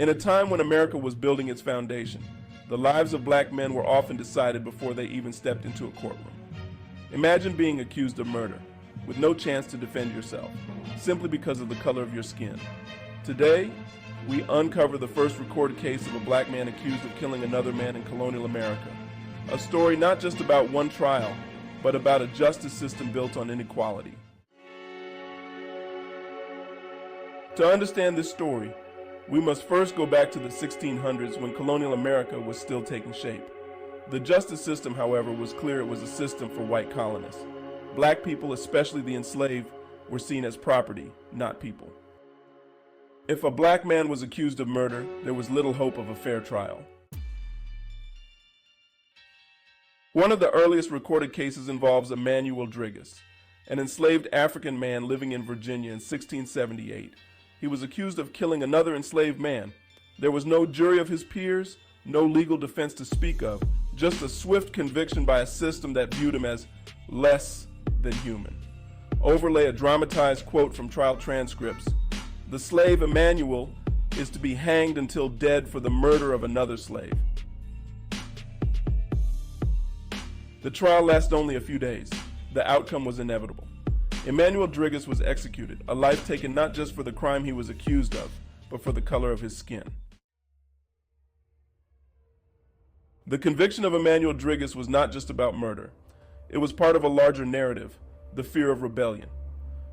In a time when America was building its foundation, the lives of black men were often decided before they even stepped into a courtroom. Imagine being accused of murder, with no chance to defend yourself, simply because of the color of your skin. Today, we uncover the first recorded case of a black man accused of killing another man in colonial America. A story not just about one trial, but about a justice system built on inequality. To understand this story, we must first go back to the 1600s when colonial America was still taking shape. The justice system, however, was clear it was a system for white colonists. Black people, especially the enslaved, were seen as property, not people. If a black man was accused of murder, there was little hope of a fair trial. One of the earliest recorded cases involves Emanuel Driggus, an enslaved African man living in Virginia in 1678. He was accused of killing another enslaved man. There was no jury of his peers, no legal defense to speak of, just a swift conviction by a system that viewed him as less than human. Overlay a dramatized quote from trial transcripts. The slave Emanuel is to be hanged until dead for the murder of another slave. The trial lasted only a few days. The outcome was inevitable. Emanuel Driggus was executed, a life taken not just for the crime he was accused of, but for the color of his skin. The conviction of Emanuel Driggus was not just about murder. It was part of a larger narrative, the fear of rebellion.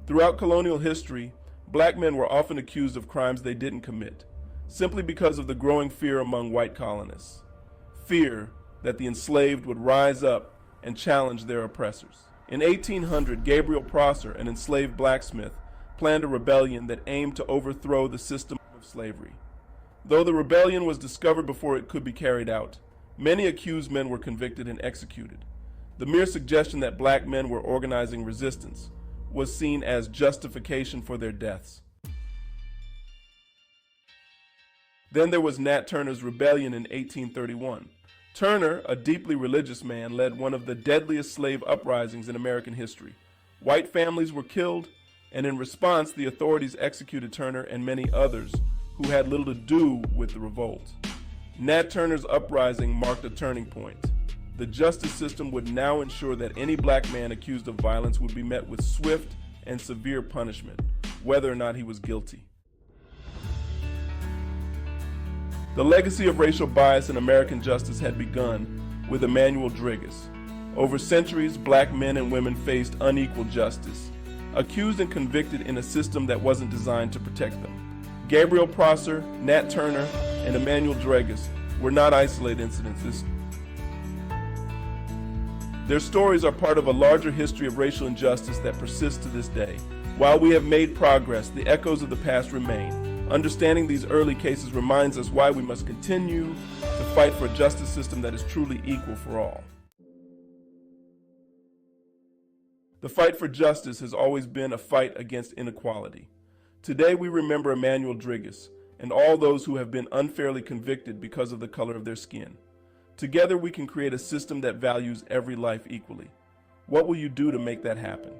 Throughout colonial history, black men were often accused of crimes they didn't commit, simply because of the growing fear among white colonists. Fear that the enslaved would rise up and challenge their oppressors. In 1800, Gabriel, an enslaved blacksmith, planned a rebellion that aimed to overthrow the system of slavery. Though the rebellion was discovered before it could be carried out, many accused men were convicted and executed. The mere suggestion that black men were organizing resistance was seen as justification for their deaths. Then there was Nat Turner's rebellion in 1831. Turner, a deeply religious man, led one of the deadliest slave uprisings in American history. White families were killed, and in response, the authorities executed Turner and many others who had little to do with the revolt. Nat Turner's uprising marked a turning point. The justice system would now ensure that any black man accused of violence would be met with swift and severe punishment, whether or not he was guilty. The legacy of racial bias in American justice had begun with Emanuel Driggus. Over centuries, black men and women faced unequal justice, accused and convicted in a system that wasn't designed to protect them. Gabriel, Nat Turner, and Emanuel Driggus were not isolated incidents. Their stories are part of a larger history of racial injustice that persists to this day. While we have made progress, the echoes of the past remain. Understanding these early cases reminds us why we must continue to fight for a justice system that is truly equal for all. The fight for justice has always been a fight against inequality. Today we remember Emanuel Driggus and all those who have been unfairly convicted because of the color of their skin. Together we can create a system that values every life equally. What will you do to make that happen?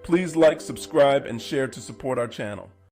Please like, subscribe, and share to support our channel.